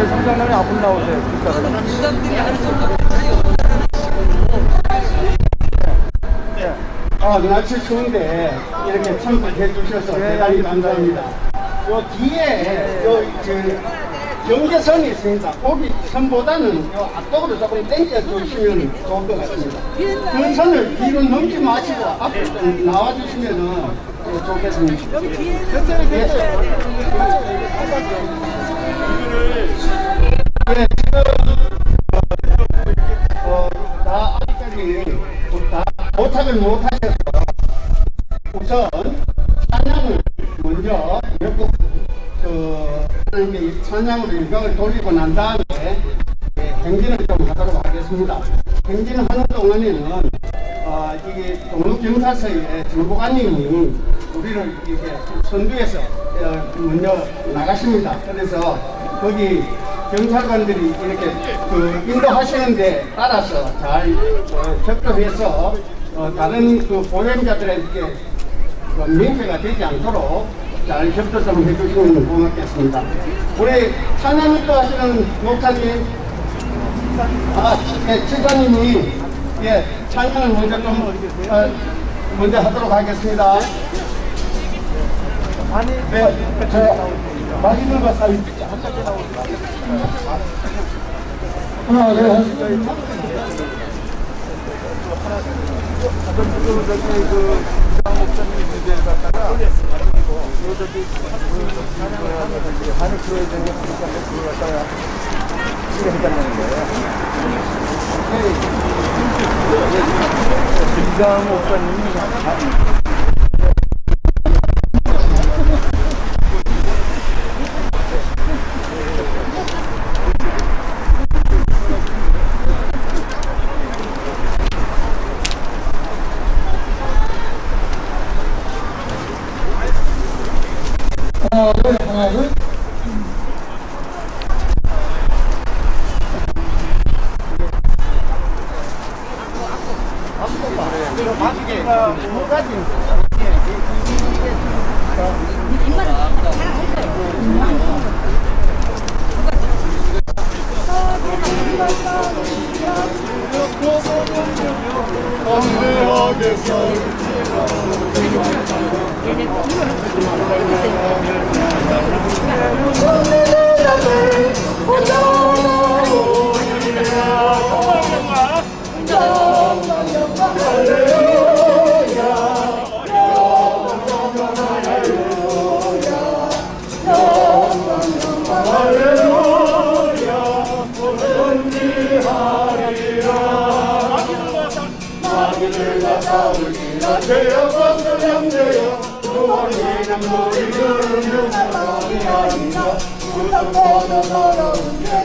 성장남이 앞으로 나오세요. 날씨 추운데 이렇게 참석해 주셔서 대단히 감사합니다. 요 뒤에 경계선이 있습니다. 거기 선보다는 요 앞쪽으로 조금 당겨 주시면 좋을 것 같습니다. 그 선을 뒤로 넘지 마시고 앞으로 나와 주시면 좋겠습니다. 여기 뒤에 다 아직까지 다 도착을 못하셔서 우선 찬양을 먼저 몇곡 하나님께 찬양으로 일각을 돌리고 난 다음에 행진을 좀 하도록 하겠습니다. 행진하는 동안에는 이게 동로경찰서의 정보관님이 우리를 이렇게 선두에서 먼저 나가십니다. 그래서 거기 경찰관들이 이렇게 인도하시는데 따라서 잘 접근해서 다른 보행자들에게 민폐가 되지 않도록 잘 협조 좀 해주시면 고맙겠습니다. 우리 찬양도 하시는 목사님, 지사님이 찬양을 먼저 먼저 하도록 하겠습니다. 아니, 맛있는 거 사줄게. 하나, 둘, 목사님 주제에 갖다가 저기 반을 들어야 되는 그걸 갖다가 해달라는 거예요. 김장 목사님이 하나, 둘.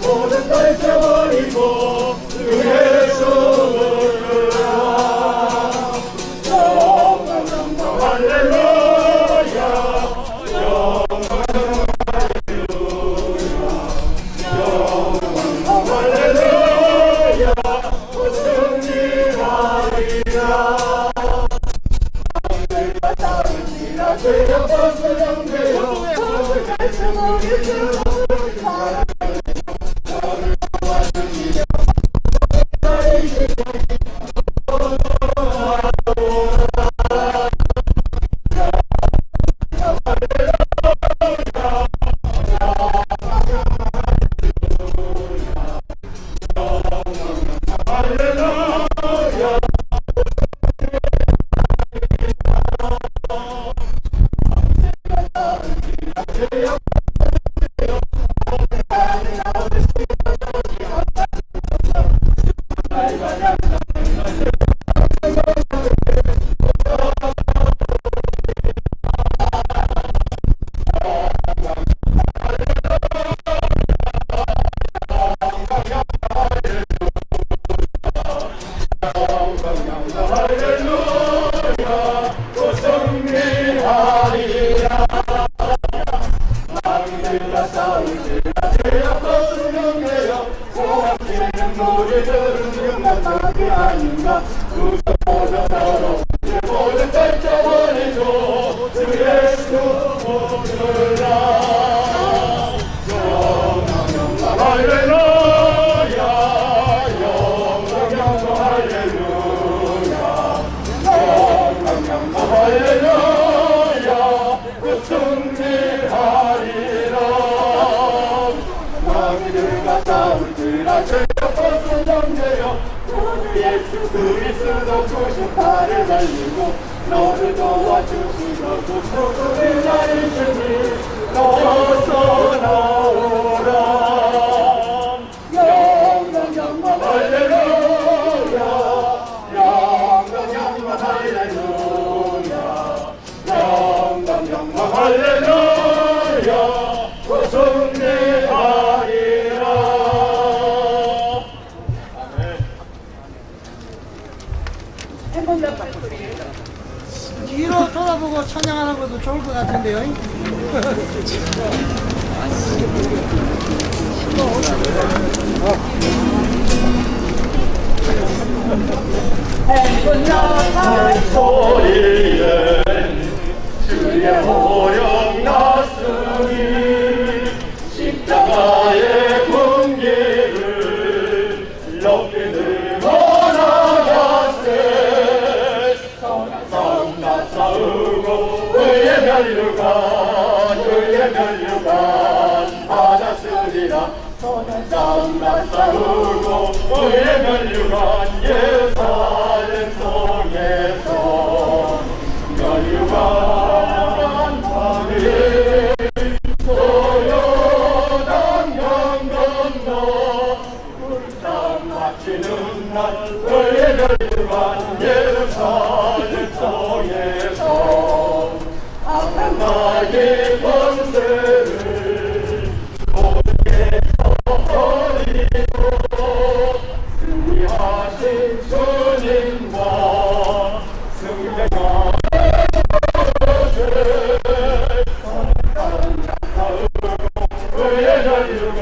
모든 걸 저버리고 그의 숨을 할렐루야 할렐루야 승리하리라 죄악 벗을 영대여 우리들은 영원하게 아닌가 구속보다 더러 우리 모든 펼쳐버리고 주 예수 부르라 영광 할렐루야 영광 할렐루야 영광 할렐루야 그 승리하리라 마귀들과 싸울지라 죄없어 정죄여 우리 예수 그리스도 98을 달리고 너를 도와주시고 구속을 나이시니 어서 나오라 영광 할렐루야 영광 할렐루야 영광 할렐루야 그 승리하리라 뒤로 돌아보고 찬양하는 것도 좋을 것 같은데요. 할 소리에 주의 호령 났으니 십자가의 군기를 높이 들고 나가세 선한 나 싸우고 의의 면류관 받았으리라 선한 싸움 나 싸우고 의의 면류관 예루살렘 성에서 면류관 하늘 소요단 강 건너 불상 마치는 날 의의 면류관 예루살렘 성에서 악한 나의 권세를 모두에서 버리고 승리하신 주님과 승리하신 주의 혈류가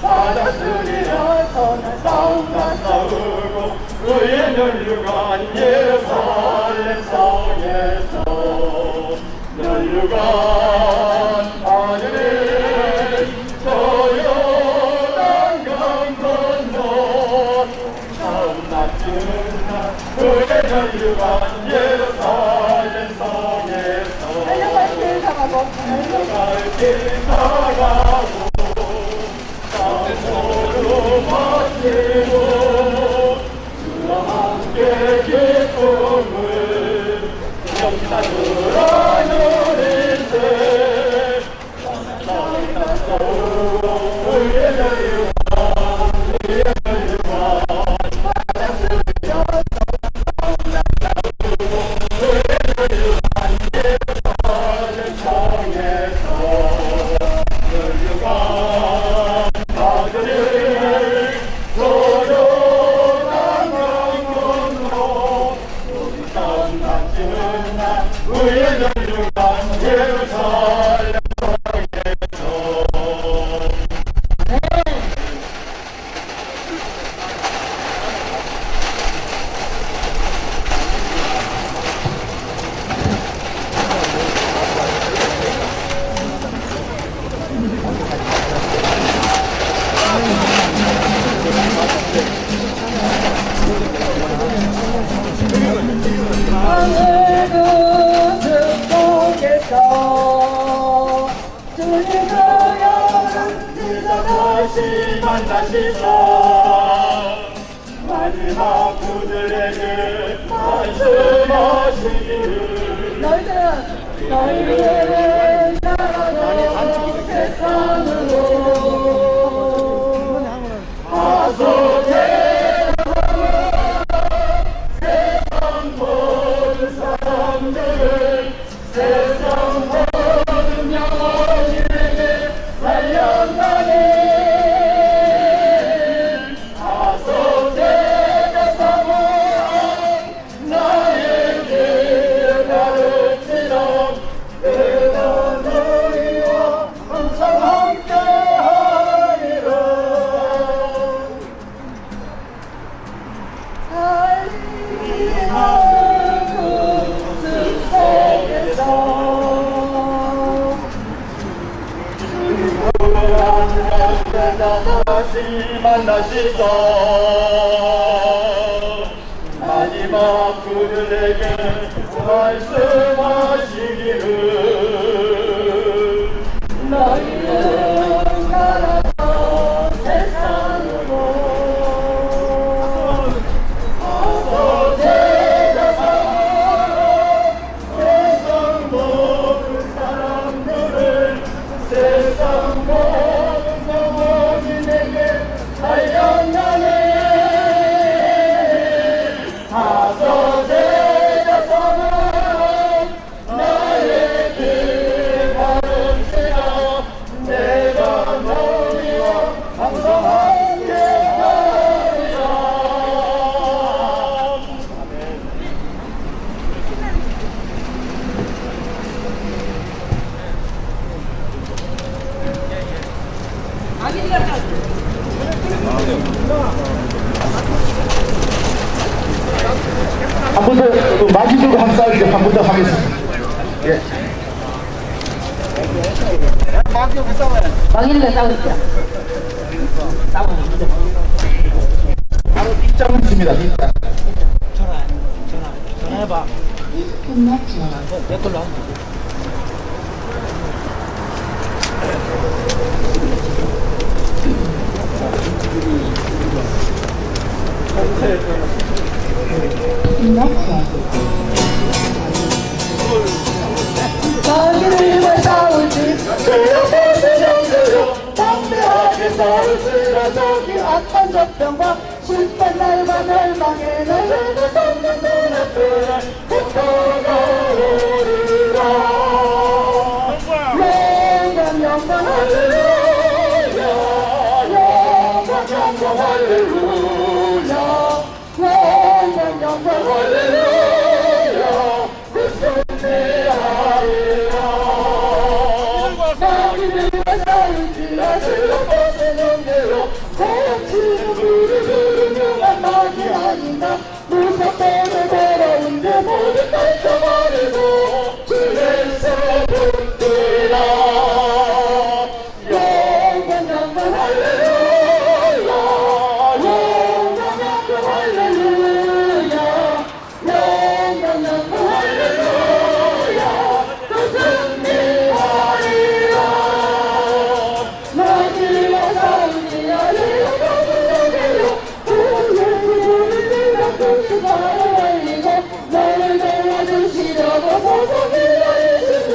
받았으리라 선한 싸움 다 싸우고 의의 혈류가 예루살렘 성에서 혈류가 하늘에 저요단 강 건너 싸움 낮추는 날 의의 혈류가 예루살렘 성에서 달려갈 길 나가고 땅으로 바뀌고 주와 함께 기쁨을 영다 누라 누릴 때 땅에 싸우고 의의 혈류가 다시 만나시사 마지막 그들에게 말씀하시기를 너희를 나가서 세상으로 하소서 세상 모든 사람들 세상 모든 영혼에게 살려가니 나에게 가르치라 내가 너희와 항상 다시 만나시소. 마지막 그들에게 말씀하시기를 너희는 가라서 세상으로 어서 제자 삼아 세상 모든 사람들을 세상 모든 영혼인에게 알려나네. 가서 제자 삼아 나의 길 가르치라. 내가 너희와 항상 함께하리라. 한 번 더 마주 들고 한 싸울 때 한 번 더 하겠습니다. 예. 막일래 싸우자. 바로 뒷장은 있습니다. 뒷장. 전화해봐. 끝났지. 내 걸로 하면 돼. 자기를 싸우지 죄업을 정죄요. 담대하게 싸울지라. 저기 악한 적병과 실패 날과 멸망에 너희를 돕는 눈앞에 붙어가오리라. 영광 영광 할렐루야. 영광 영광 할렐루야. 영광 영광 할렐루야. 승리하리라. 자기를 싸울지라. 즐거운 영예로 고치는 무릎을 유명한 낙이 아닌가. 무섭게 돌아온데 모든 떨쳐버리고 주에서 붙들라. 영광 영광 할렐루야. 영광 영광 할렐루야. 영광 영광 할렐루야. 또 승리하리라. 너희와 싸우리라. 이렇게 너를 도와주시려고 보석이라 예수님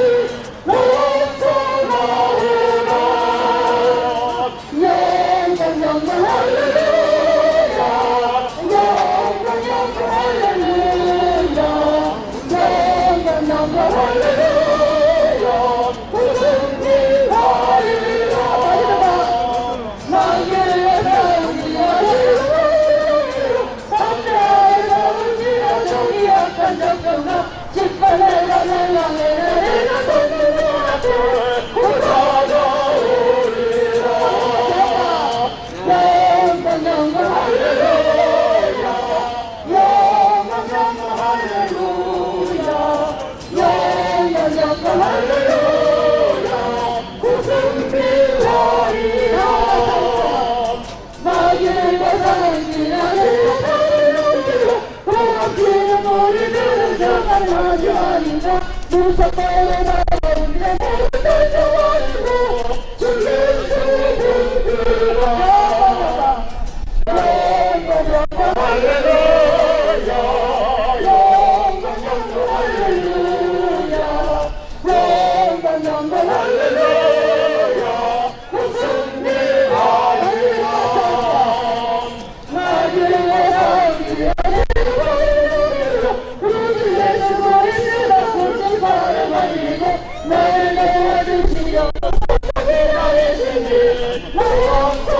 너서 나오라. 영광 영광 할렐루야. 영광 영광 할렐루야. 영광 영광 할렐루야. 승리하리라. 너희와 싸우리라. 저기 약한 적병과 짓밟아라. 멸망에 내가 돕는 눈앞에 붙어가오리라. 영광 영광 할렐루야. 영광 영광 할렐루야. 영광 영광 할렐루야. 승리하리라. 너희와 싸우리라. 고맙기는 우리들은 정말 하지 아닌가. 무섭게 나오는데 모든 떨쳐버리고 주께서 붙들라. 영광 영광 할렐루야. 영광 영광 할렐루야. 영광 영광 할렐루야. 승리하리라. 나를 싸우리라. 너를 도와주시려고 보석이라 예수님 너서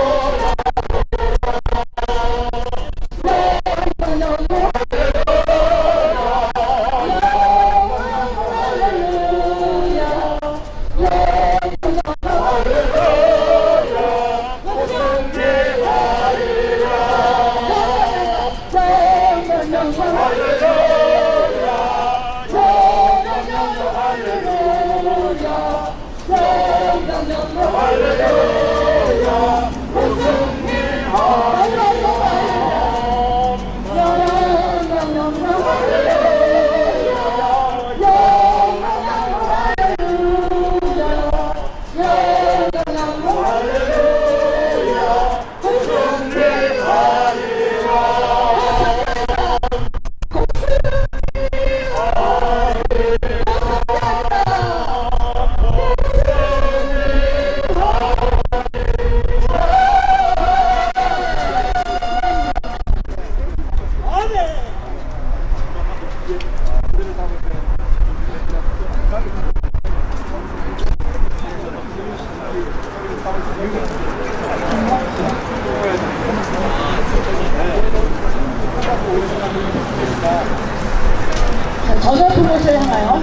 할렐루야. 자, 저절프로를 하나요?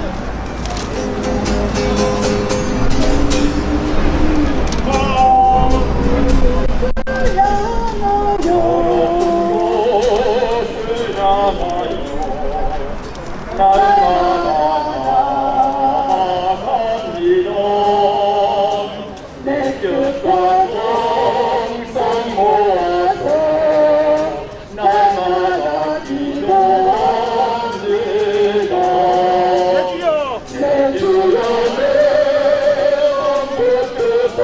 내 뜻과 정성 모아서 날마다 기도합니다. 내 주여 내 뜻과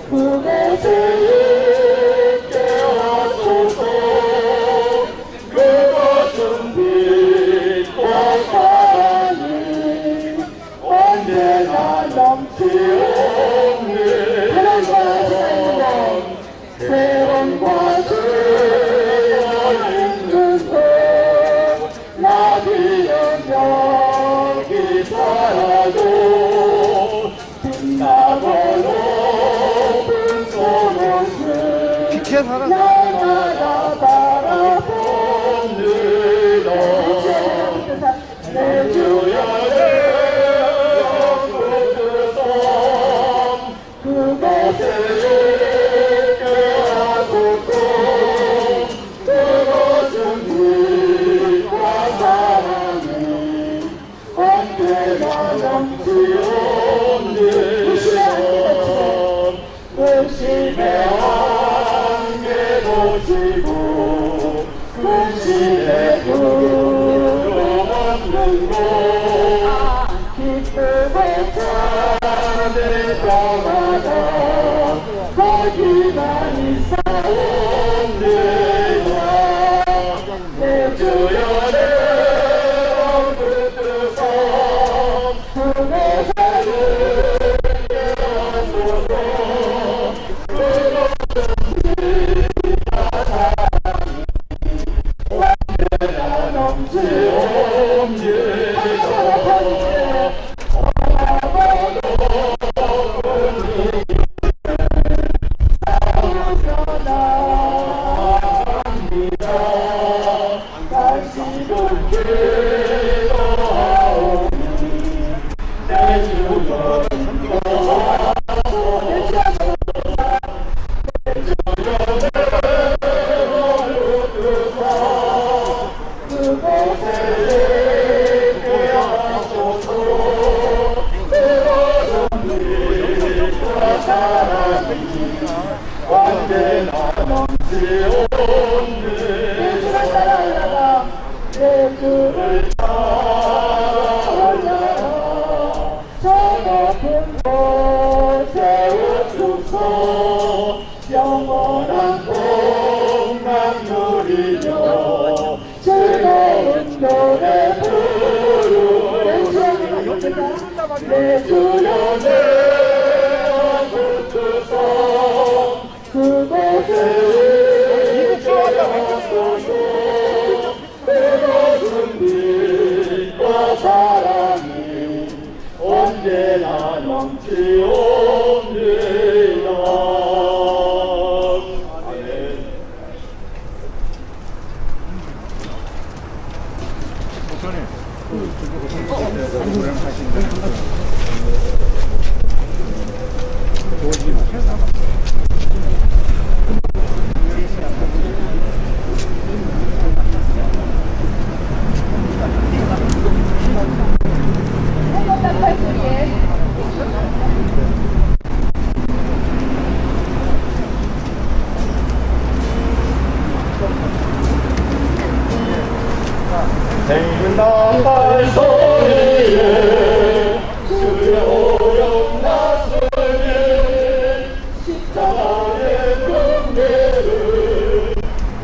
그곳에 있게 하소서. 그것은 빛과 사랑이 언제나 넘치오는 태원과 죄가 있는 곳 나비는 여기 살아도 빛나고 높은 소곳을 날마다 바라봅니다. 내 주여 그곳에 있게 하소서. 그것은 빛과 사랑이 언제나 넘치오는 의심의 안개 보시고 근심의 두려움 없는 곳 기쁨의 찾을 때마다 거기만 있사옵니다. 내 주여 내 뜻은 그곳에 있게 하소서. 그것은 빛과 사랑이 언제나 넘치옵니다. 언제나 넘치오는 내 주를 따라 저 높은 곳에 웃소서. 영원한 복락 누리며 즐거운 노래 부르소서. 내 주여 내 뜻은 그곳에 있게 하소서. 그것은 빛과 사랑이 언제나 넘치옵니다. 아멘. 생각할 소리에 주의 오염 나스니 십자가의 금괴를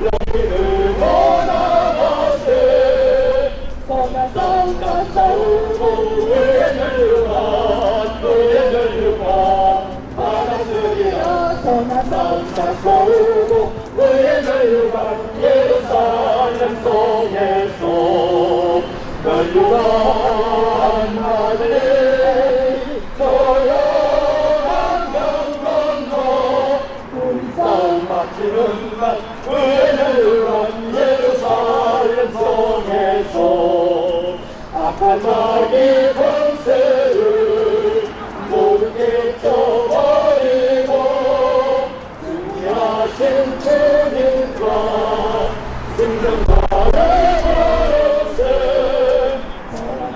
영기를 원하마세. 쏘나 싸우고 의의 멸류관 의의 멸류관 받았으리라. 쏘나 싸우고 의의 멸류관 예루살렘 성에서 멸류관 하늘이 저여 은혜를 온 예루살렘 성에서 악한 마귀 권세를 모두 깨쳐버리고 승리하신 주님과 승전가를 걸으세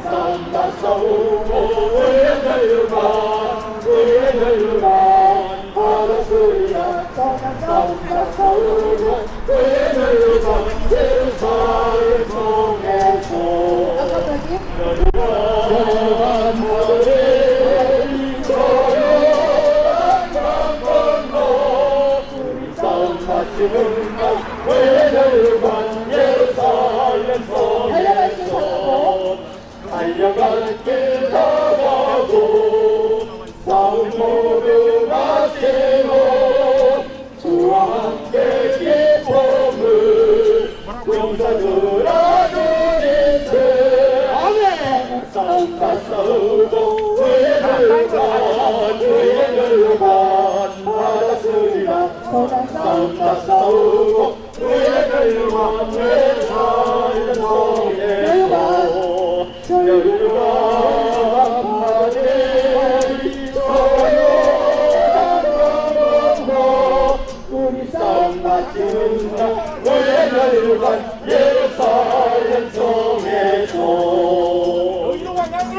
사랑 다 싸우고 우리의 자유만 받았으리라 싸움 다 싸우고 우리의 자유만 예루살렘 성에서 여유한 모델이 저요한 강건너 우리 싸움 마치는 날 외자유한 예루살렘 성에서 달려갈 길 다 가고 싸움 모두 마치고 주와 함께 기쁨을 용사들아 누리세 아멘 싸움 다 싸우고 의회들만 받았으리라 싸움 다 싸우고 의회들만 외살던 성에서 여유가 한마디 저요한 우리 싸움 마치는 날 의회들만 예루살렘 성에서 여의도 방향으로.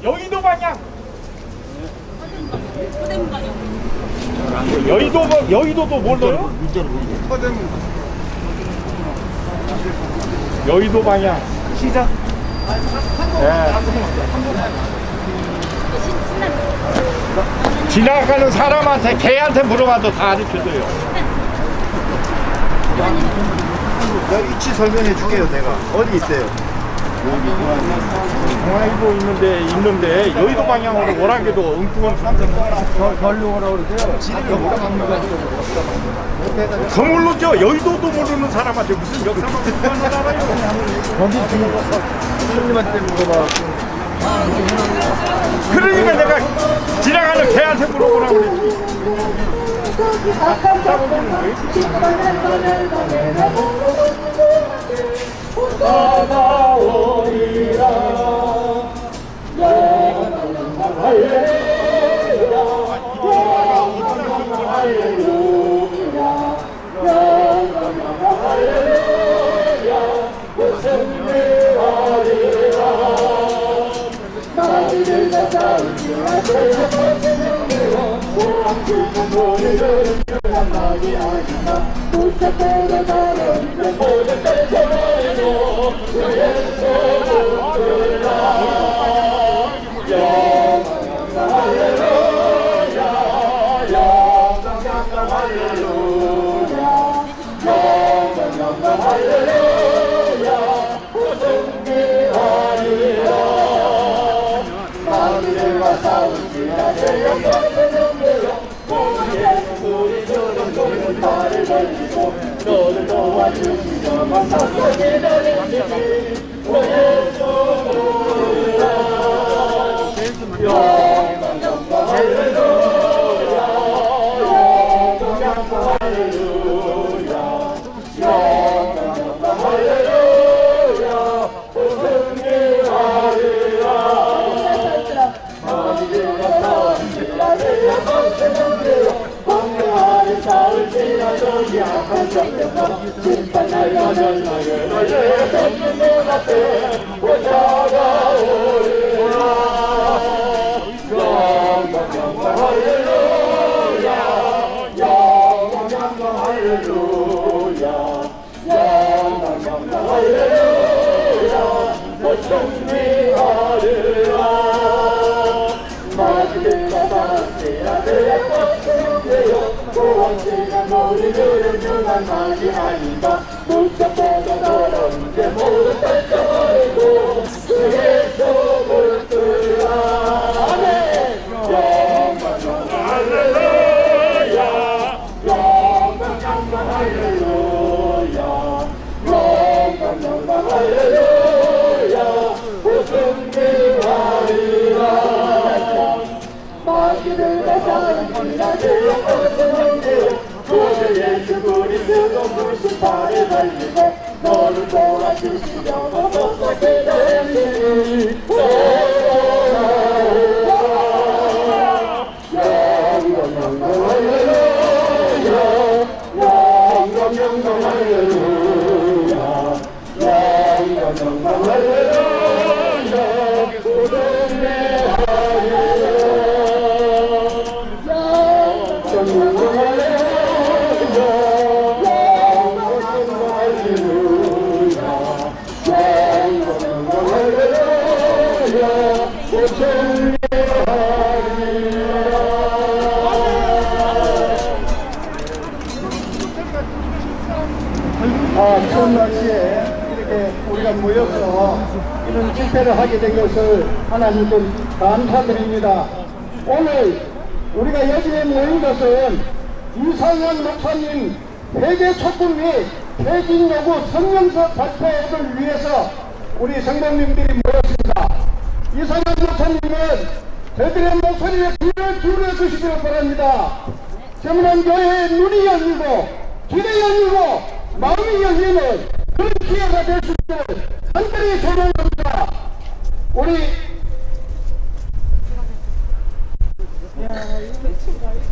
여의도 방향. 여의도도 뭘 넣어요? 여의도 방향. 시작. 지나가는 사람한테 개한테 물어봐도 다 가르쳐줘요. 여기 위치 설명해 줄게요. 내가 어디 있어요? 동아일보 있는데 여의도 방향으로 오라게도 엉뚱한 사람들 별로 오라고 그러세요? 지리를 몰아갑니다. 더 모르죠. 여의도도 모르는 사람한테 무슨 역사만 공부하는 알아요. 거기 주님한테 물어봐. 그러니까 내가 지나가는 개한테 물어보라고 그랬지. 나가오리라 할렐루야 할렐루야 승리하리라 마귀를 다 싸우리라 우리는 유한 마귀 아니다 무섭게도 다른데 모든 펼쳐버리고 그의 소문들라 영광 할렐루야 영광 할렐루야 영광 할렐루야 승리하리라 마귀들과 싸우지라 내 영광을 넘겨요 우리 주는 좋은 말을 걸리고 너를 도와주시려만 서서 기다리시니 오 예수 부르라 영광 영광 할렐루야 영광 영광 할렐루야 영광 영광 할렐루야 승리하리라 마귀들과 싸우리라 내 영광을 넘겨요 공평하게 싸울지라 너희 악한 적들과 심판 날가면 나를 너희의 덮는 문 앞에 오자가 오리라 영광 영광 할렐루야 영광 영광 할렐루야 영광 영광 할렐루야 승리하리라 마귀들과 싸울지라 그의 꽃을 되어 구원지가 너희들은 유한 마귀 아닌가 무섭게도 더러운데 모두 펼쳐버리고 그의 속을 뚫라 아멘 영광 영광 할렐루야 영광 영광 할렐루야 영광 영광 할렐루야 승리하리라 마귀들과 싸우리라 내 영광을 넘겨요 나를 살리고 너를 도와주시며 너를 되니 추운 날씨에 이렇게 우리가 모여서 이런 집회를 하게 된 것을 하나님께 감사드립니다. 오늘 우리가 여기에 모인 것은 이상현 목사님 회계 촉구 및 퇴진 요구 성명서 발표를 위해서 우리 성도님들이 모였습니다. 이상현 목사님은 저희들의 목소리에 귀를 기울여 주시기를 바랍니다. 세문안 교회의 눈이 열리고 길이 열리고 마음이 열리는 그런 기회가 될 수 있기를 간절히 소망합니다. 우리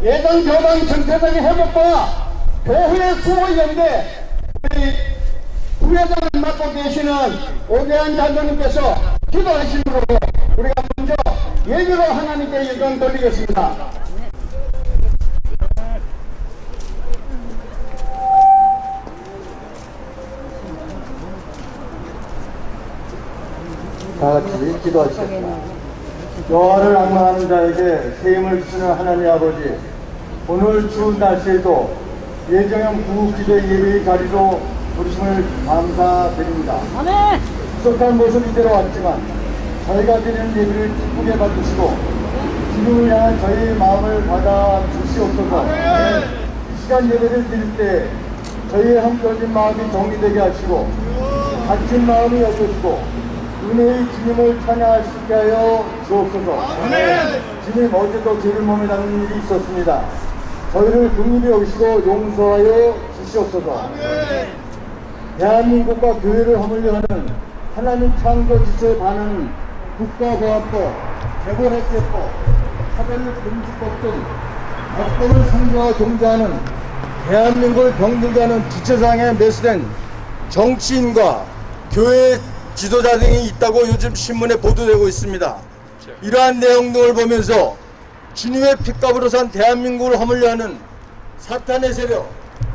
예당 교당 정체적인 회복과 교회 수호연대 우리 부회장을 맡고 계시는 오대한 장로님께서 기도하시므로 우리가 먼저 예배로 하나님께 영광 돌리겠습니다. 다 같이 기도하시겠습니다. 여호와를 앙망하는 자에게 새 힘을 주시는 하나님 아버지, 오늘 추운 날씨에도 예정형 구기도 예배의 자리로 부르심을 감사드립니다. 부족한 모습 이대로 왔지만 저희가 드리는 예배를 기쁘게 받으시고 주님을 향한 저희의 마음을 받아 주시옵소서. 이 시간 예배를 드릴 때 저희의 함겨진 마음이 정리되게 하시고 갇힌 마음이 여겨지고 은혜의 주님을 찬양할 수 있게 하여 주옵소서. 주님, 어제도 죄를 몸에 담는 일이 있었습니다. 저희를 긍휼히 여기시고 용서하여 주시옵소서. 대한민국과 교회를 허물려 하는 하나님 창조 지체에 반하는 국가보안법, 재벌회계법, 차별금지법 등 법법을 상정하고 존재하는 대한민국을 병들게 하는 주체장에 매수된 정치인과 교회 지도자 등이 있다고 요즘 신문에 보도되고 있습니다. 이러한 내용 등을 보면서 주님의 핏값으로 산 대한민국을 허물려 하는 사탄의 세력,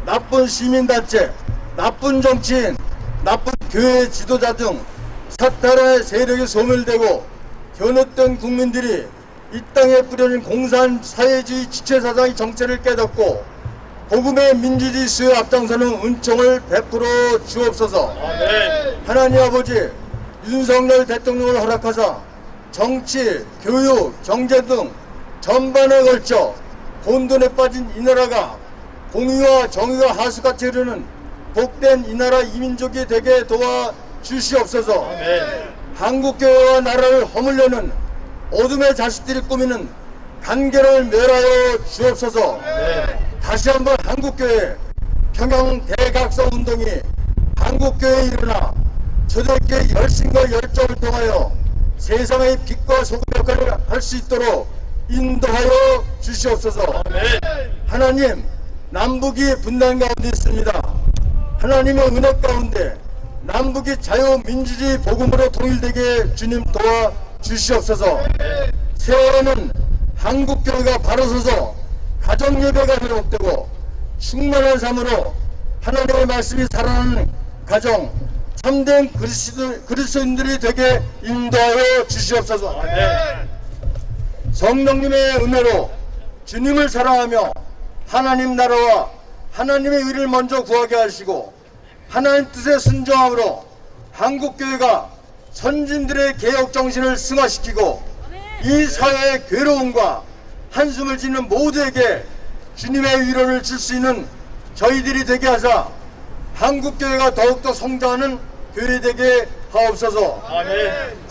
나쁜 시민단체, 나쁜 정치인, 나쁜 교회 지도자 등 사탄의 세력에 소멸되고 견웃된 국민들이 이 땅에 뿌려진 공산 사회주의 지체사상의 정체를 깨닫고 복음의 민주주의 수요에 앞장서는 은총을 베풀어 주옵소서. 하나님 아버지, 윤석열 대통령을 허락하사 정치, 교육, 경제 등 전반에 걸쳐 혼돈에 빠진 이 나라가 공의와 정의가 하수같이 흐르는 복된 이 나라 이민족이 되게 도와 주시옵소서. 한국교회와 나라를 허물려는 어둠의 자식들이 꾸미는 간계를 멸하여 주옵소서. 다시 한번 한국교회 평양 대각성 운동이 한국교회에 일어나 초대교회의 열심과 열정을 통하여 세상의 빛과 소금 역할을 할 수 있도록 인도하여 주시옵소서. 하나님, 남북이 분단 가운데 있습니다. 하나님의 은혜 가운데 남북이 자유민주주의 복음으로 통일되게 주님 도와 주시옵소서. 새해에는 한국교회가 바로 서서 가정예배가 회복되고 충만한 삶으로 하나님의 말씀이 살아나는 가정, 참된 그리스도인들이 되게 인도하여 주시옵소서. 성령님의 은혜로 주님을 사랑하며 하나님 나라와 하나님의 의를 먼저 구하게 하시고 하나님 뜻에 순종함으로 한국교회가 선진들의 개혁정신을 승화시키고 이 사회의 괴로움과 한숨을 짓는 모두에게 주님의 위로를 줄 수 있는 저희들이 되게 하사 한국교회가 더욱더 성장하는 교회 되게 하옵소서.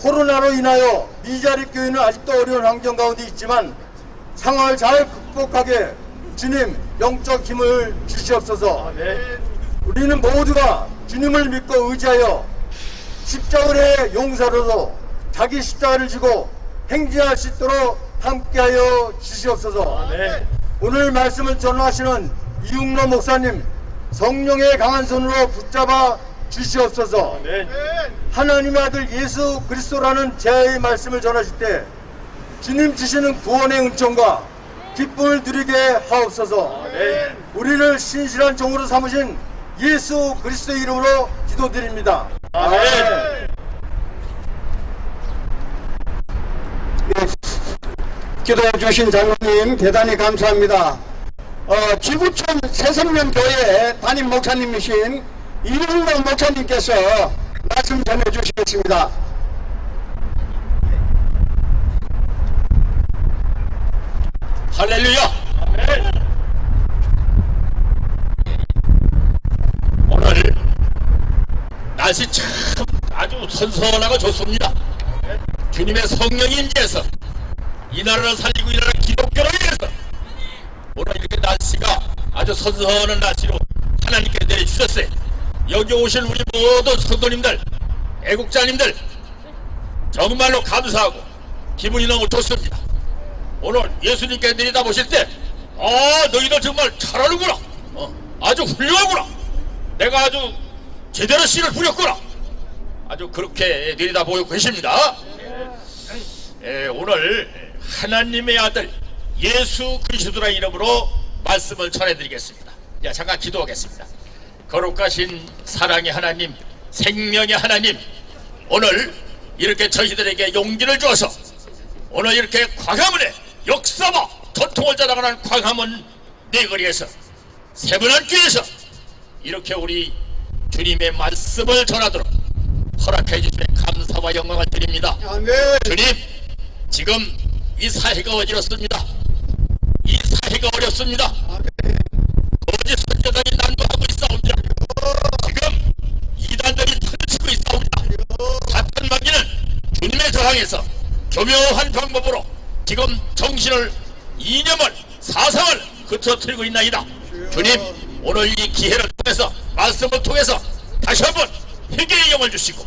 코로나로 인하여 미자립 교회는 아직도 어려운 환경 가운데 있지만 상황을 잘 극복하게 주님 영적 힘을 주시옵소서. 우리는 모두가 주님을 믿고 의지하여 십자가의 용사로서 자기 십자가를 지고 행진할 수 있도록 함께하여 주시옵소서. 오늘 말씀을 전하시는 이웅로 목사님 성령의 강한 손으로 붙잡아 주시옵소서. 하나님의 아들 예수 그리스도라는 제의 말씀을 전하실 때 주님 주시는 구원의 은총과 기쁨을 누리게 하옵소서. 우리를 신실한 종으로 삼으신 예수 그리스도의 이름으로 기도드립니다. 아멘. 기도해 주신 장로님 대단히 감사합니다. 지구촌 새성령교회 담임 목사님이신 이웅로 목사님께서 말씀 전해 주시겠습니다. 할렐루야. 오늘 날씨 참 아주 선선하고 좋습니다. 주님의 성령이 임재해서 이 나라를 살리고 이 나라 기독교를 위해서 오늘 이렇게 날씨가 아주 선선한 날씨로 하나님께 내려주셨어요. 여기 오신 우리 모든 성도님들, 애국자님들 정말로 감사하고 기분이 너무 좋습니다. 오늘 예수님께 내려다보실 때 너희들 정말 잘하는구나, 아주 훌륭하구나, 내가 아주 제대로 씨를 부렸구나, 아주 그렇게 내려다보고 계십니다. 오늘 하나님의 아들 예수 그리스도라는 이름으로 말씀을 전해드리겠습니다. 잠깐 기도하겠습니다. 거룩하신 사랑의 하나님, 생명의 하나님, 오늘 이렇게 저희들에게 용기를 주어서 오늘 이렇게 광화문에 역사와 전통을 자랑하는 광화문 내거리에서 세분한 교회에서 이렇게 우리 주님의 말씀을 전하도록 허락해 주시면 감사와 영광을 드립니다. 아멘. 주님, 지금 이 사회가 어지럽습니다. 이 사회가 어렵습니다. 거짓 선교단이 난도하고 있사옵니다. 지금 이단들이 터치고 있사옵니다. 사탄 마귀는 주님의 저항에서 교묘한 방법으로 지금 정신을, 이념을, 사상을 흩어뜨리고 있나이다. 주님, 오늘 이 기회를 통해서 말씀을 통해서 다시 한번 회개의 영을 주시고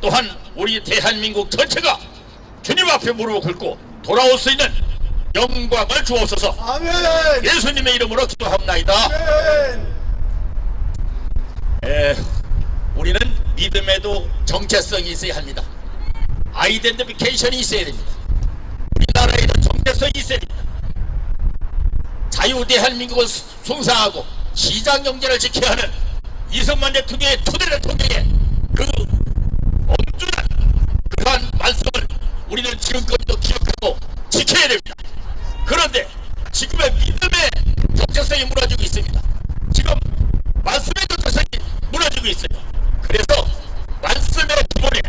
또한 우리 대한민국 전체가 주님 앞에 무릎을 꿇고 돌아올 수 있는 영광을 주옵소서. 아멘. 예수님의 이름으로 기도합나이다. 아멘. 우리는 믿음에도 정체성이 있어야 합니다. 아이덴티피케이션이 있어야 됩니다. 우리나라에는 정체성이 있어야 됩니다. 자유 대한민국을 숭상하고 시장경제를 지켜야 하는 이승만 대통령의 초대 대통령의 그 엄중한 그러한 말씀을 우리는 지금까지도 기억하고 지켜야 됩니다. 그런데 지금의 믿음의 정체성이 무너지고 있습니다. 지금 말씀의 정체성이 무너지고 있어요. 그래서 말씀의 기본에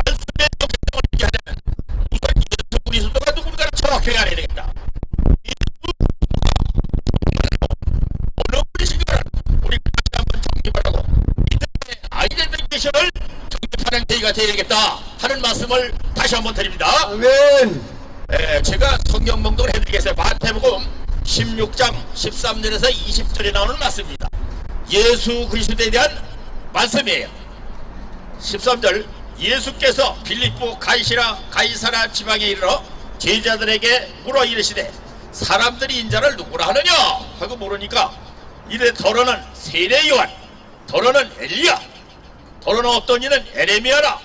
말씀의 정체성을 있게 하려면 우선 예수 그리스도가 누군가를 정확하게 알아야 되겠다. 어느 분이신가를 우리 다시 한번 정립을 하고 믿음의 아이덴티피케이션을 정립하는 계기가 되어야 되겠다 하는 말씀을 다시 한번 드립니다. 아멘. 제가 성경 봉독을 해드리겠어요. 마태복음 16장 13절에서 20절에 나오는 말씀입니다. 예수 그리스도에 대한 말씀이에요. 13절, 예수께서 빌립보 가이사라 지방에 이르러 제자들에게 물어 이르시되 사람들이 인자를 누구라 하느냐 하고 물으니까 이래 더러는 세례 요한, 더러는 엘리야, 더러는 어떤 이는 에레미야라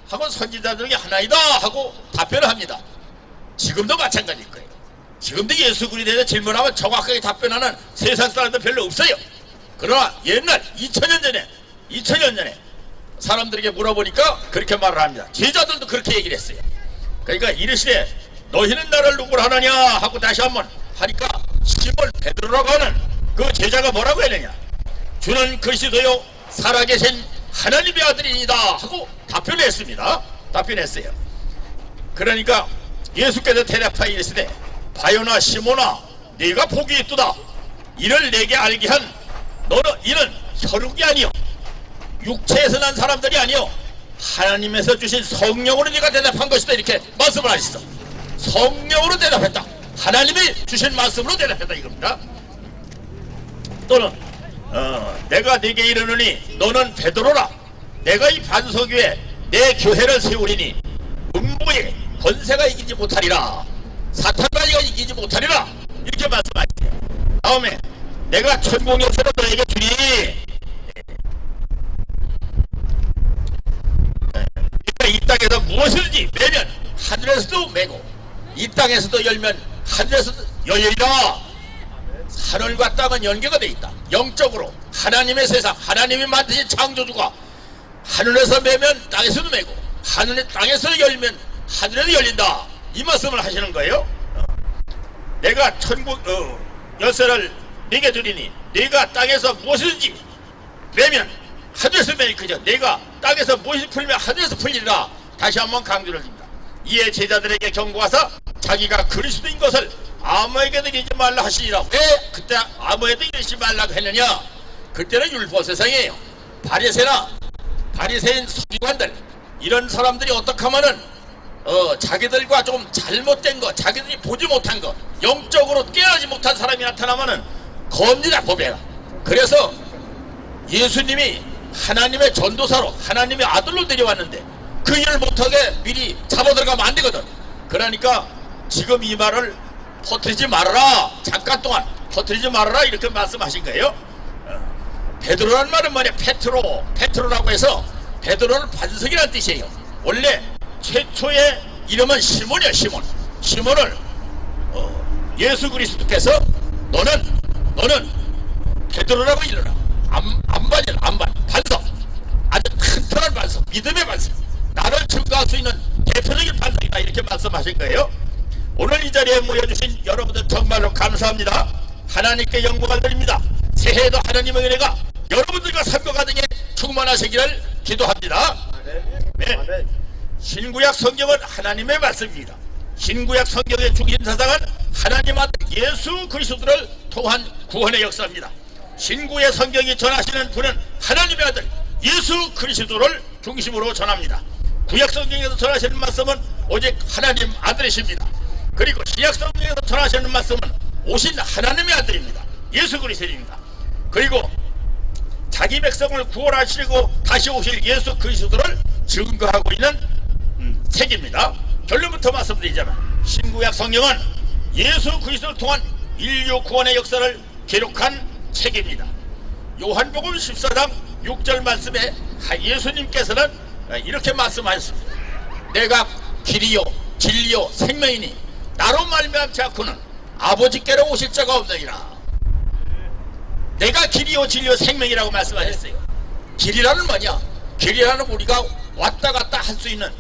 하고 선지자들 중에 하나이다 하고 답변을 합니다. 지금도 마찬가지일 거예요. 지금도 예수 그리스도에 대해서 질문하면 정확하게 답변하는 세상 사람들 별로 없어요. 그러나 옛날 2000년 전에 사람들에게 물어보니까 그렇게 말을 합니다. 제자들도 그렇게 얘기를 했어요. 그러니까 이르시되 너희는 나를 누구라 하느냐 하고 다시 한번 하니까 시몬 베드로라고 하는 그 제자가 뭐라고 했느냐, 주는 그리스도요 살아계신 하나님의 아들이니다 하고 답변했습니다. 답변했어요. 그러니까 예수께서 대답하여 이르시되 바요나 시몬아 네가 복이 있도다. 이를 내게 알게 한 너는 이는 혈육이 아니요 육체에서 난 사람들이 아니요 하나님에서 주신 성령으로 네가 대답한 것이다. 이렇게 말씀을 하셨어. 성령으로 대답했다. 하나님이 주신 말씀으로 대답했다 이겁니다. 또는 내가 네게 이르노니 너는 베드로라. 내가 이 반석 위에 내 교회를 세우리니 음부의 권세가 이기지 못하리라. 사탄마귀가 이기지 못하리라. 이렇게 말씀하시죠. 다음에 내가 천국 열쇠를 너에게 주니 이 땅에서 무엇이든지 매면 하늘에서도 매고 이 땅에서도 열면 하늘에서도 열리라. 하늘과 땅은 연계가 되어 있다. 영적으로 하나님의 세상, 하나님이 만드신 창조주가 하늘에서 매면 땅에서도 매고 땅에서 열면 하늘에도 열린다. 이 말씀을 하시는 거예요. 내가 천국 열쇠를 네게 주리니 네가 땅에서 무엇이든지 매면 하늘에서 매일 그저 내가 땅에서 무엇이 풀면 하늘에서 풀리리라. 다시 한번 강조를 드립니다. 이에 제자들에게 경고하사 자기가 그리스도인 것을 아무에게도 이르지 말라 하시니라. 왜 그때 아무에도 이르지 말라고 했느냐? 그때는 율법 세상이에요. 바리새인 서기관들 이런 사람들이 어떻게 하면은 자기들과 좀 잘못된 거, 자기들이 보지 못한 거, 영적으로 깨어나지 못한 사람이 나타나면은 겁니다, 법에가. 그래서 예수님이 하나님의 전도사로 하나님의 아들로 내려왔는데 그 일을 못하게 미리 잡아들어가면 안 되거든. 그러니까 지금 이 말을 퍼뜨리지 말아라. 잠깐 동안 퍼뜨리지 말아라. 이렇게 말씀하신 거예요. 베드로라는 말은 뭐냐? 페트로라고 해서 베드로는 반석이라는 뜻이에요. 원래 최초의 이름은 시몬이야. 시몬을 예수 그리스도께서 너는 베드로라고 일러라. 안반이라. 반석. 아주 튼튼한 반석, 믿음의 반석, 나를 증거할 수 있는 대표적인 반석이다. 이렇게 말씀하신 거예요. 오늘 이 자리에 모여주신 여러분들 정말로 감사합니다. 하나님께 영광을 드립니다. 새해에도 하나님의 은혜가 여러분들과 삶과 가정에 충만하시기를 기도합니다. 네. 신구약 성경은 하나님의 말씀입니다. 신구약 성경의 중심 사상은 하나님 아들 예수 그리스도를 통한 구원의 역사입니다. 신구의 성경이 전하시는 분은 하나님의 아들 예수 그리스도를 중심으로 전합니다. 구약 성경에서 전하시는 말씀은 오직 하나님 아들이십니다. 그리고 신약 성경에서 전하시는 말씀은 오신 하나님의 아들입니다. 예수 그리스도입니다. 그리고 자기 백성을 구원하시고 다시 오실 예수 그리스도를 증거하고 있는 책입니다. 결론부터 말씀드리자면 신구약 성경은 예수 그리스도를 통한 인류 구원의 역사를 기록한 책입니다. 요한복음 14장 6절 말씀에 예수님께서는 이렇게 말씀하셨습니다. 내가 길이요 진리요 생명이니 나로 말미암지 않고는 아버지께로 오실 자가 없느니라. 내가 길이요 진리요 생명이라고 말씀하셨어요. 길이라는 뭐냐? 길이라는 우리가 왔다 갔다 할 수 있는,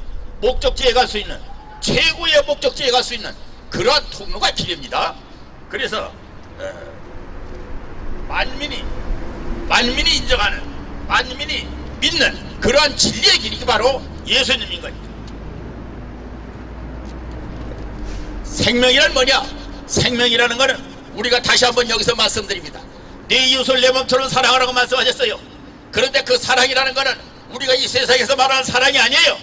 목적지에 갈 수 있는, 최고의 목적지에 갈 수 있는 그러한 통로가 길입니다. 그래서 만민이 인정하는, 만민이 믿는 그러한 진리의 길이 바로 예수님인 겁니다. 생명이란 뭐냐? 생명이라는 것은 우리가 다시 한번 여기서 말씀드립니다. 내 이웃을 내 몸처럼 사랑하라고 말씀하셨어요. 그런데 그 사랑이라는 것은 우리가 이 세상에서 말하는 사랑이 아니에요.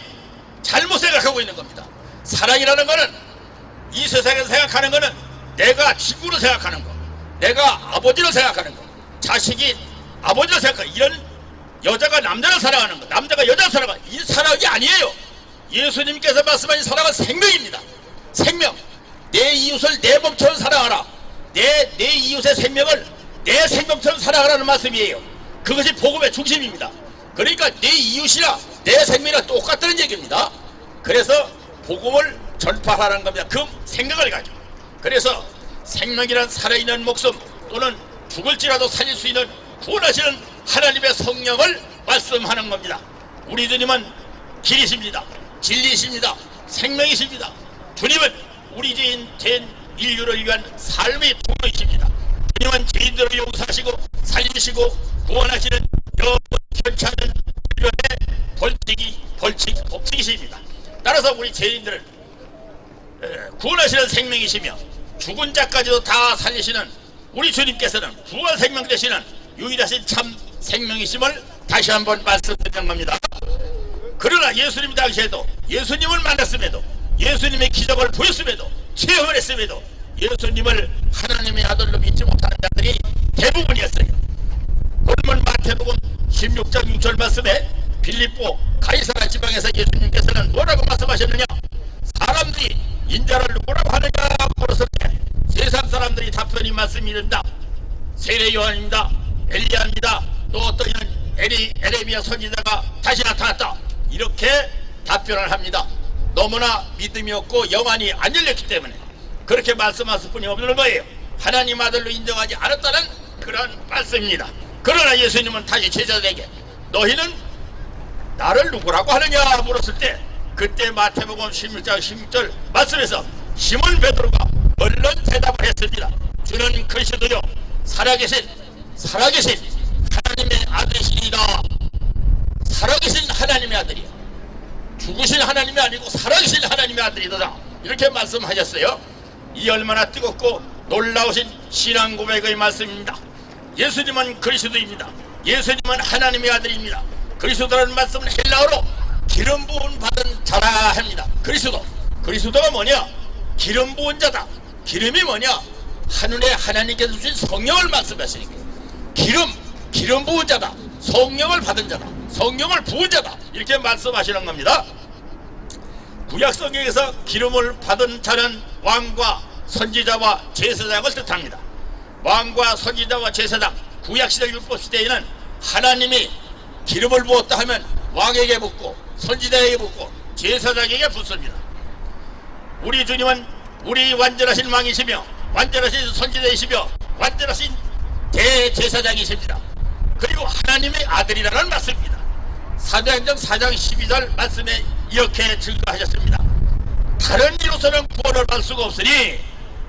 잘못 생각하고 있는 겁니다. 사랑이라는 것은 이 세상에서 생각하는 것은 내가 친구로 생각하는 거, 내가 아버지로 생각하는 거, 자식이 아버지로 생각하는 거, 이런 여자가 남자를 사랑하는 거, 남자가 여자를 사랑하는 거, 이 사랑이 아니에요. 예수님께서 말씀하신 사랑은 생명입니다. 생명. 내 이웃을 내 몸처럼 사랑하라. 내 이웃의 생명을 내 생명처럼 사랑하라는 말씀이에요. 그것이 복음의 중심입니다. 그러니까 내 이웃이나 내 생명이랑 똑같다는 얘기입니다. 그래서 복음을 전파하라는 겁니다. 그 생각을 가지고. 그래서 생명이란 살아있는 목숨 또는 죽을지라도 살릴 수 있는 구원하시는 하나님의 성령을 말씀하는 겁니다. 우리 주님은 길이십니다. 진리이십니다. 생명이십니다. 주님은 우리 죄인 인류를 위한 삶의 통로이십니다. 주님은 죄인들을 용서하시고 살리시고 구원하시는 여러분 현찮은 인류의 법칙이십니다. 따라서 우리 죄인들을 구원하시는 생명이시며 죽은 자까지도 다 살리시는 우리 주님께서는 부활 생명 되시는 유일하신 참 생명이심을 다시 한번 말씀드리는 겁니다. 그러나 예수님 당시에도 예수님을 만났음에도 예수님의 기적을 보였음에도 체험을 했음에도 예수님을 하나님의 아들로 믿지 못하는 자들이 대부분이었어요. 16장 6절 말씀에 빌립보 가이사라 지방에서 예수님께서는 뭐라고 말씀하셨느냐? 사람들이 인자를 누구라고 하느냐 물었을 때 세상 사람들이 답변이 말씀이랍니다. 세례 요한입니다. 엘리야입니다. 또 어떤 이는 에레미야 선지자가 다시 나타났다. 이렇게 답변을 합니다. 너무나 믿음이 없고 영안이 안 열렸기 때문에 그렇게 말씀하실 분이 없는 거예요. 하나님 아들로 인정하지 않았다는 그런 말씀입니다. 그러나 예수님은 다시 제자들에게 너희는 나를 누구라고 하느냐 물었을 때 그때 마태복음 16장 16절 말씀에서 시몬 베드로가 얼른 대답을 했습니다. 주는 그리스도요 살아계신 하나님의 아들이시니라. 살아계신 하나님의 아들이요, 죽으신 하나님이 아니고 살아계신 하나님의 아들이다. 이렇게 말씀하셨어요. 이 얼마나 뜨겁고 놀라우신 신앙 고백의 말씀입니다. 예수님은 그리스도입니다. 예수님은 하나님의 아들입니다. 그리스도라는 말씀은 헬라어로 기름 부은 받은 자라 합니다. 그리스도가 뭐냐? 기름 부은 자다. 기름이 뭐냐? 하늘에 하나님께서 주신 성령을 말씀하시는 거예요. 기름 부은 자다. 성령을 받은 자다. 성령을 부은 자다. 이렇게 말씀하시는 겁니다. 구약 성경에서 기름을 받은 자는 왕과 선지자와 제사장을 뜻합니다. 왕과 선지자와 제사장, 구약시대 율법시대에는 하나님이 기름을 부었다 하면 왕에게 붓고 선지자에게 붓고 제사장에게 붓습니다. 우리 주님은 우리 완전하신 왕이시며 완전하신 선지자이시며 완전하신 대제사장이십니다. 그리고 하나님의 아들이라는 말씀입니다. 사도행전 4장 12절 말씀에 이렇게 증거하셨습니다. 다른 이로서는 구원을 받을 수가 없으니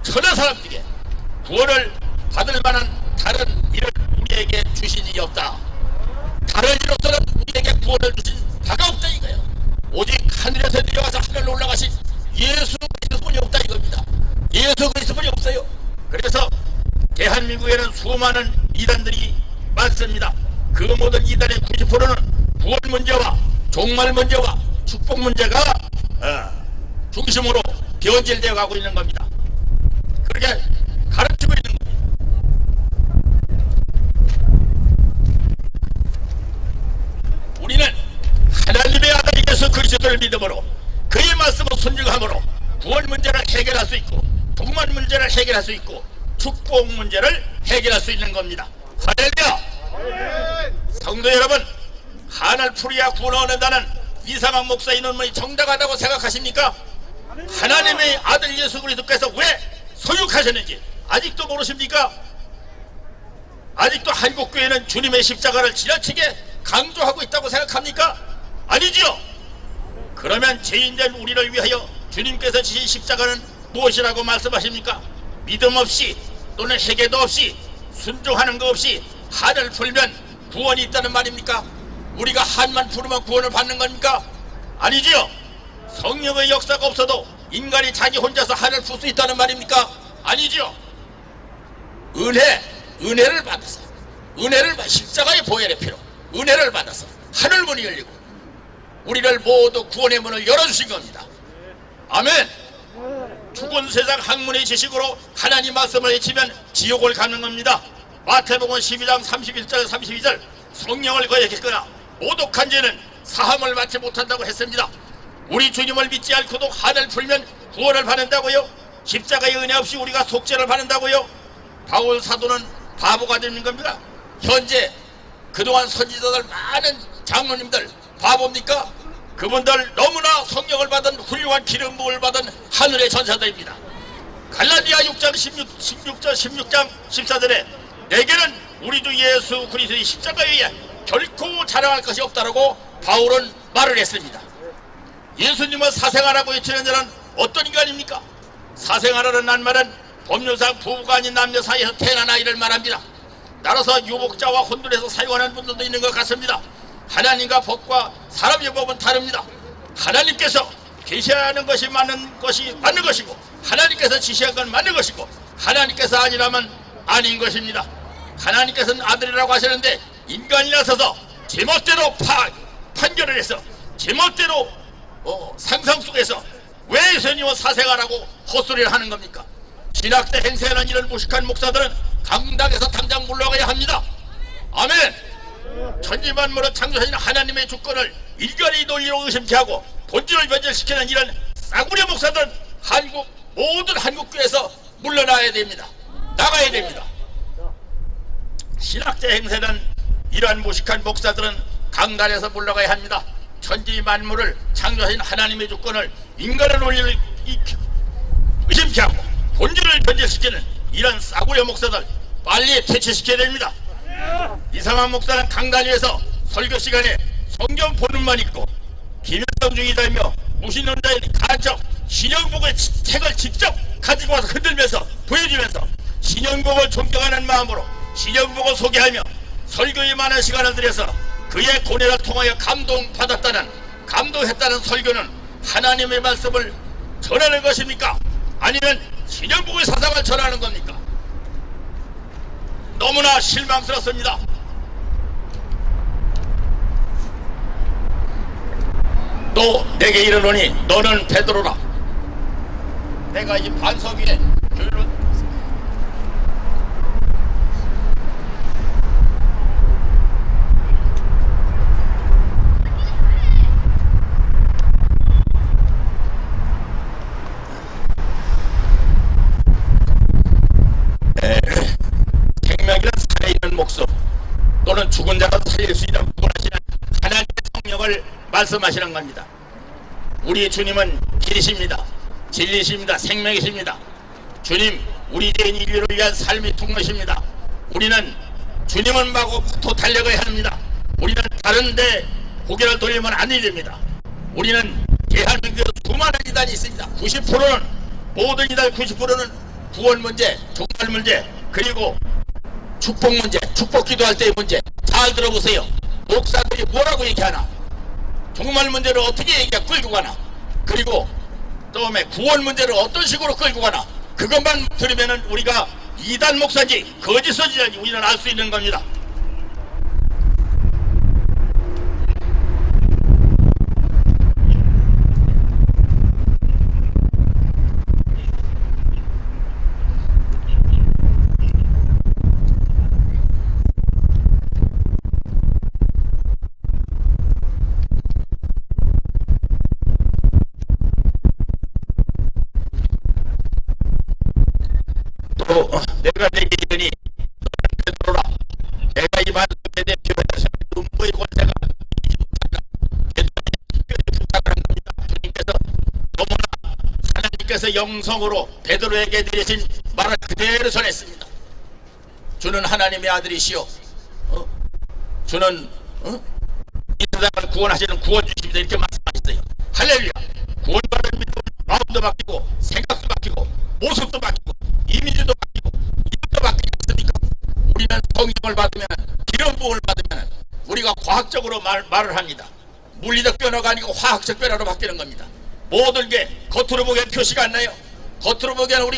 천하 사람들에게 구원을 받을 만한 다른 일을 우리에게 주신 일이 없다. 다른 이로서는 우리에게 구원을 주신 바가 없다 이거예요. 오직 하늘에서 내려와서 하늘로 올라가신 예수 그리스도뿐이 없다 이겁니다. 예수 그리스도뿐이 없어요. 그래서 대한민국에는 수많은 이단들이 많습니다. 그 모든 이단의 90%는 구원 문제와 종말 문제와 축복 문제가 중심으로 변질되어 가고 있는 겁니다. 그렇게 가르치고 있는 겁니다. 우리는 하나님의 아들 예수 그리스도를 믿음으로 그의 말씀을 순종함으로 구원 문제를 해결할 수 있고 종말 문제를 해결할 수 있고 축복 문제를 해결할 수 있는 겁니다. 할렐루야! 성도 여러분, 하늘 풀이야 구원 얻는다는 이상한 목사의 논문이 정당하다고 생각하십니까? 하나님의 아들 예수 그리스도께서 왜 소육하셨는지 아직도 모르십니까? 아직도 한국교회는 주님의 십자가를 지나치게 강조하고 있다고 생각합니까? 아니지요. 그러면 죄인된 우리를 위하여 주님께서 지신 십자가는 무엇이라고 말씀하십니까? 믿음 없이 또는 회개도 없이 순종하는 거 없이 한을 풀면 구원이 있다는 말입니까? 우리가 한만 풀으면 구원을 받는 겁니까? 아니지요. 성령의 역사가 없어도 인간이 자기 혼자서 한을 풀 수 있다는 말입니까? 아니지요. 은혜를 받아서 십자가의 보혈의 피로 은혜를 받아서 하늘문이 열리고 우리를 모두 구원의 문을 열어주신 겁니다. 아멘. 죽은 세상 학문의 지식으로 하나님 말씀을 외치면 지옥을 가는 겁니다. 마태복음 12장 31절 32절 성령을 거역했거나 모독한 죄는 사함을 받지 못한다고 했습니다. 우리 주님을 믿지 않고도 한을 풀면 구원을 받는다고요? 십자가의 은혜 없이 우리가 속죄를 받는다고요? 바울 사도는 바보가 되는 겁니다. 현재 그동안 선지자들 많은 장로님들 바보입니까? 그분들 너무나 성령을 받은 훌륭한 기름 부음을 받은 하늘의 전사들입니다. 갈라디아 6장 16장 14절에 내게는 우리 주 예수 그리스도의 십자가에 의해 결코 자랑할 것이 없다라고 바울은 말을 했습니다. 예수님은 사생아라고 외치는 자는 어떤 인간입니까? 사생아라는 말은 법률상 부부가 아닌 남녀 사이에서 태어난 아이를 말합니다. 따라서 유복자와 혼돈해서 사용하는 분들도 있는 것 같습니다. 하나님과 법과 사람의 법은 다릅니다. 하나님께서 계시하는 것이 맞는 것이고 하나님께서 지시한 건 맞는 것이고 하나님께서 아니라면 아닌 것입니다. 하나님께서는 아들이라고 하시는데 인간이 나서서 제멋대로 판결을 해서 제멋대로 상상 속에서 왜 예수님은 사생아라고 헛소리를 하는 겁니까? 신학 때 행세하는 이런 무식한 목사들은 강당에서 당장 물러가야 합니다. 아멘. 천지만물을 창조하신 하나님의 주권을 일간의 논리로 의심케 하고 본질을 변절시키는 이런 싸구려 목사들은 모든 한국교회에서 물러나야 됩니다. 나가야 됩니다. 신학자 행세는 이러한 무식한 목사들은 강단에서 물러가야 합니다. 천지 만물을 창조하신 하나님의 주권을 인간의 논리를 의심케 하고 본질을 변절시키는 이런 싸구려 목사들 빨리 퇴치시켜야 됩니다. 이상한 목사는 강단 위에서 설교 시간에 성경 본문만 읽고 김일성 중이다며 무신론자인 간첩 신영복의 책을 직접 가지고 와서 흔들면서 보여주면서 신영복을 존경하는 마음으로 신영복을 소개하며 설교에 많은 시간을 들여서 그의 고뇌를 통하여 감동했다는 설교는 하나님의 말씀을 전하는 것입니까? 아니면 신영복의 사상을 전하는 겁니까? 너무나 실망스럽습니다. 또 내게 이르노니 너는 베드로라. 내가 이 반석 위에 교회를 생명이란 살아있는 목숨 또는 죽은 자가 살릴 수 있는 구원하시는 하나님의 성령을 말씀하시는 겁니다. 우리 주님은 길이십니다. 진리십니다. 생명이십니다. 주님 우리 죄인 인류를 위한 삶의 통로십니다. 우리는 주님을 마구 달려가야 합니다. 우리는 다른 데 고개를 돌리면 안 됩니다. 우리는 대한민국에 수많은 이단이 있습니다. 90%는 모든 이단 90%는 구원 문제, 종말 문제, 그리고 축복 문제, 축복 기도할 때의 문제. 잘 들어보세요. 목사들이 뭐라고 얘기하나, 종말 문제를 어떻게 끌고 가나, 그리고 다음에 구원 문제를 어떤 식으로 끌고 가나, 그것만 들으면은 우리가 이단 목사인지 거짓 선지자인지 우리는 알 수 있는 겁니다. 내가 내게 이르니 베드로라. 내가 이 말씀에 대해 교회에서 음부의 권세가 이지 못한다. 베드로에게 부탁을 한 겁니다. 주님께서 너무나 하나님께서 영성으로 베드로에게 내리신 말을 그대로 전했습니다. 주는 하나님의 아들이시오. 주는 이 세상을 구원하시는 구원주십니다. 이렇게 말씀하셨어요. 할렐루야. 구원받은 믿음은 마음도 바뀌고 생각도 바뀌고 모습도 바뀌고 이미지도 바뀌고 이름도 바뀌지 않습니까? 우리는 성경을 받으면, 기름 부음을 받으면 우리가 과학적으로 말을 합니다. 물리적 변화가 아니고 화학적 변화로 바뀌는 겁니다. 모든 게 겉으로 보기엔 표시가 안 나요. 겉으로 보기엔 우리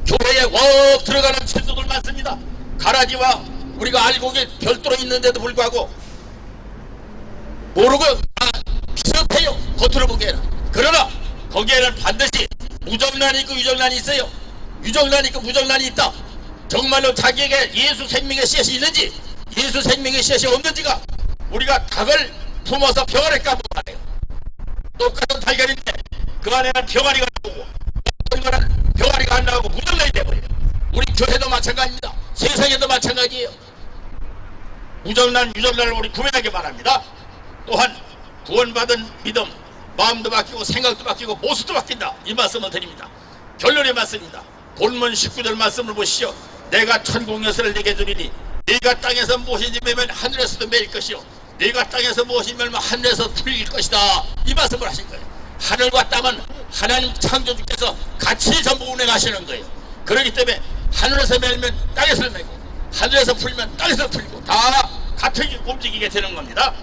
교회에 웍 들어가는 친구들 많습니다. 가라지와 우리가 알곡이 별도로 있는데도 불구하고 모르고 비슷해요. 겉으로 보기에는. 그러나 거기에는 반드시 무정란이 있고 유정란이 있어요. 유정란이 있고 무정란이 있다. 정말로 자기에게 예수 생명의 씨앗이 있는지 예수 생명의 씨앗이 없는지가 우리가 닭을 품어서 병아리 까먹어요. 똑같은 달걀인데 그 안에는 병아리가 나오고 어떤 거는 병아리가 안 나오고 무정란이 돼버려요. 우리 교회도 마찬가지입니다. 세상에도 마찬가지예요. 무정란 유정란을 우리 구별하기 바랍니다. 또한 구원받은 믿음, 마음도 바뀌고 생각도 바뀌고 모습도 바뀐다. 이 말씀을 드립니다. 결론의 말씀입니다. 본문 19절 말씀을 보시죠. 내가 천국 여세를 내게 주리니 네가 땅에서 무엇인지 매면 하늘에서도 매일 것이요 네가 땅에서 무엇인지 매면 하늘에서 풀릴 것이다. 이 말씀을 하신 거예요. 하늘과 땅은 하나님 창조주께서 같이 전부 운행하시는 거예요. 그렇기 때문에 하늘에서 매면 땅에서 매고 하늘에서 풀면 땅에서 풀리고 다 같이 움직이게 되는 겁니다.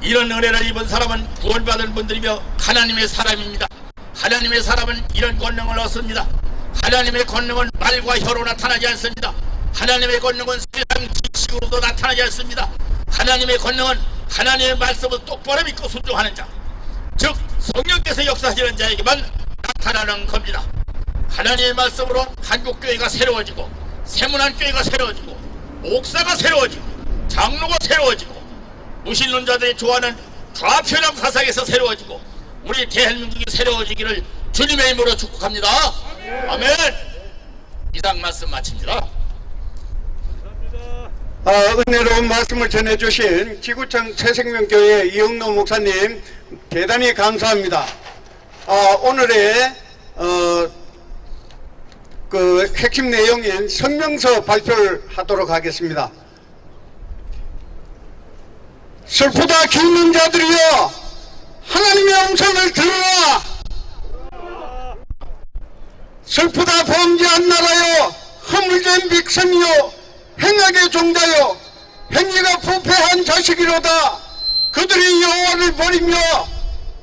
이런 은혜를 입은 사람은 구원받은 분들이며 하나님의 사람입니다. 하나님의 사람은 이런 권능을 얻습니다. 하나님의 권능은 말과 혀로 나타나지 않습니다. 하나님의 권능은 세상 지식으로도 나타나지 않습니다. 하나님의 권능은 하나님의 말씀을 똑바로 믿고 순종하는 자, 즉 성령께서 역사하시는 자에게만 나타나는 겁니다. 하나님의 말씀으로 한국교회가 새로워지고 세문안교회가 새로워지고 목사가 새로워지고 장로가 새로워지고 무신론자들이 좋아하는 좌표령 사상에서 새로워지고 우리 대한민국이 새로워지기를 주님의 이름으로 축복합니다. 아멘. 이상 말씀 마칩니다. 은혜로운 말씀을 전해주신 지구청 새생명교회 이영노 목사님 대단히 감사합니다. 오늘의 그 핵심 내용인 성명서 발표를 하도록 하겠습니다. 슬프다 죽는 자들이여 하나님의 음성을 들으라. 슬프다 범죄한 나라여 허물된 백성이여 행악의 종자여 행위가 부패한 자식이로다. 그들이 여호와를 버리며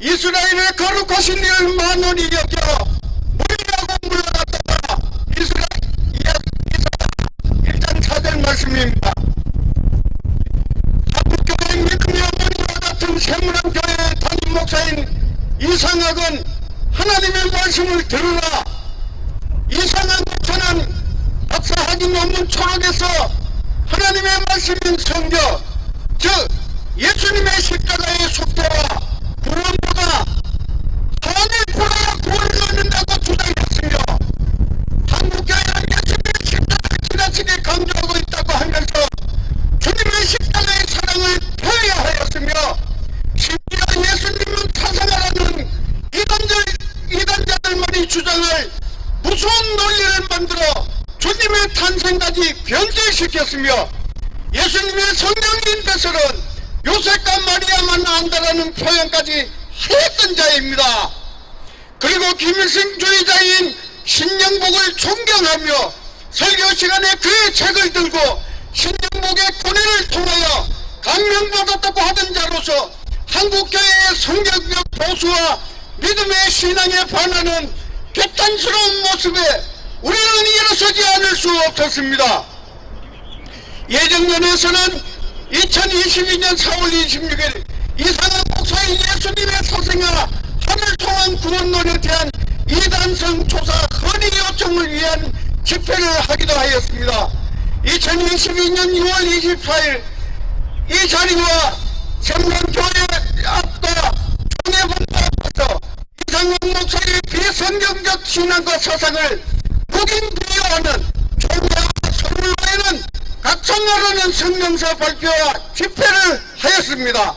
이스라엘의 거룩하신 이를 만원히 여겨 무리라고 물러갔다. 이스라 1장 4절 말씀입니다. 한국교회 믿음의 어머니와 같은 세문안 교회 담임 목사인 이상학은 하나님의 말씀을 들으라. 이상학 목사는 박사학위 논문 초록에서 하나님의 말씀인 성경, 즉 예수님의 십자가의 속도와 구원보다 하나님의 보라야 구원을 얻는다고 주장했으며 한국교회는 예수님의 십자가를 지나치게 강조하고 있다고 하면서 주님의 십자가의 사랑을 폐회하였으며 심지어 예수님은 타성하라는 이단자들만이 주장을 무서운 논리를 만들어 주님의 탄생까지 변제시켰으며 예수님의 성령인 배설은 요셉과 마리아만 안다라는 표현까지 하였던 자입니다. 그리고 김일성주의자인 신영복을 존경하며 설교 시간에 그의 책을 들고 신영복의 고뇌를 통하여 감명받았다고 하던 자로서 한국교회의 성경적 보수와 믿음의 신앙에 반하는 개탄스러운 모습에 우리는 일어서지 않을 수 없었습니다. 예정년에서는 2022년 4월 26일 이상한 목사의 예수님의 사생아 하늘 통한 구원론에 대한 이단성 조사 건의 요청을 위한 집회를 하기도 하였습니다. 2022년 6월 24일 이 자리와 semran교회 앞과 총회본부 앞에서 이상한 목사의 비성경적 신앙과 사상을 묵인부여하는 총회와 서울로에는 각성하라는 성명서 발표와 집회를 하였습니다.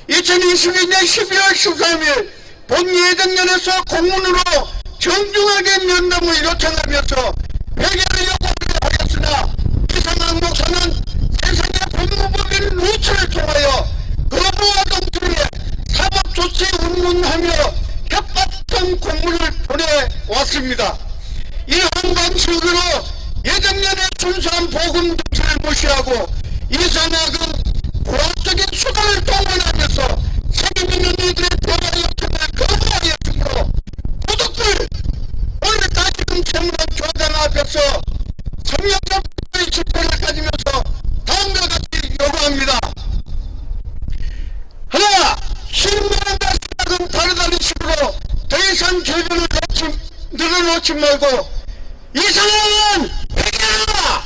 2022년 12월 13일 본 예정년에서 공문으로 정중하게 면담을 요청하면서 회개를 요구하려 하였으나 이상한 목사는 세상의 법무법인 루츠를 통하여 거부와 동투에 사법조치 운운하며 협박성 공문을 보내왔습니다. 이러한 방식으로 예정년에 순수한 복음 정신을 무시하고 이상학은 불합적인 수단을 동원하면서 책임있는 이들의 대화 요청을 거부하였으므로 도덕불 오늘 다시금 세문안 교장 앞에서 성령섭의 집회를 가지면서 다음과 같이 요구합니다. 하나, 신명과 신학은 다르다는 식으로 더 이상 결변을 늘어놓지 말고 이상학은 회개하라!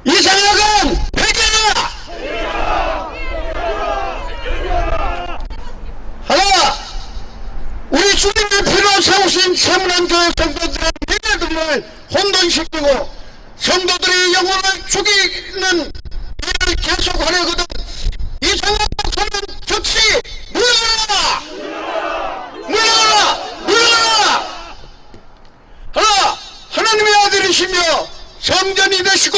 이상학은 회개하라! 하나, 우리 주님의 피로 세우신 세문안교회 성도들의 믿음을 혼돈시키고 성도들의 영혼을 죽이는 일을 계속하려거든 이상학 목사는 즉시 물러가라! 물러가라! 물러가라! 하나, 하나님의 아들이시며 성전이 되시고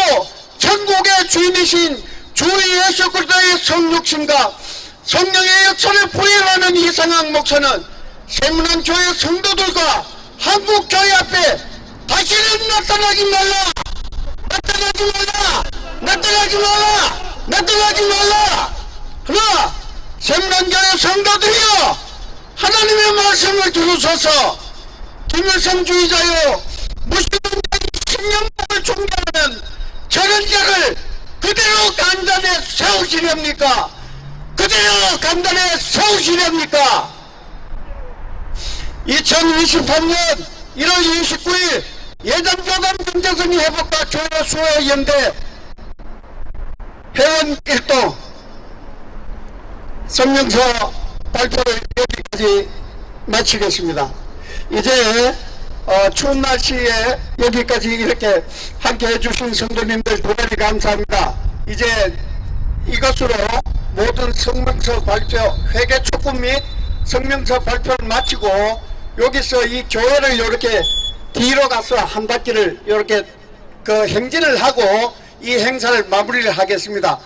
천국의 주인이신 주 예수 그리스도의 성육신과 성령의 역사를 부인하는 이상학 목사는 세문안 교회 성도들과 한국 교회 앞에 다시는 나타나지 말라! 나타나지 말라! 나타나지 말라! 나타나지 말라! 하나, 세문안 교회 성도들이여 하나님의 말씀을 들으소서. 김일성주의자여 무신론자의 신령복을 존경하는 저런 자를 그대로 간단에 세우시렵니까? 그대로 간단에 세우시렵니까? 2023년 1월 29일 예전교감 경제성의 회복과 교회 수호 연대 회원 1동 성명서 발표를 여기까지 마치겠습니다. 이제 추운 날씨에 여기까지 이렇게 함께 해주신 성도님들 대단히 감사합니다. 이제 이것으로 모든 성명서 발표, 회계 촉구 및 성명서 발표를 마치고 여기서 이 교회를 이렇게 뒤로 가서 한 바퀴를 이렇게 그 행진을 하고 이 행사를 마무리를 하겠습니다.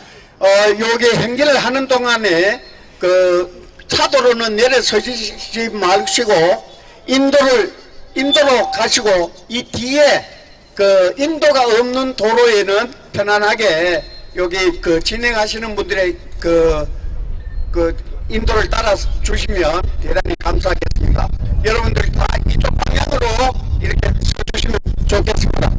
여기 행진을 하는 동안에 그 차도로는 내려서시지 마시고 인도로 가시고 이 뒤에 그 인도가 없는 도로에는 편안하게 여기 그 진행하시는 분들의 그 인도를 따라 주시면 대단히 감사하겠습니다. 여러분들 다 이쪽 방향으로 이렇게 서주시면 좋겠습니다.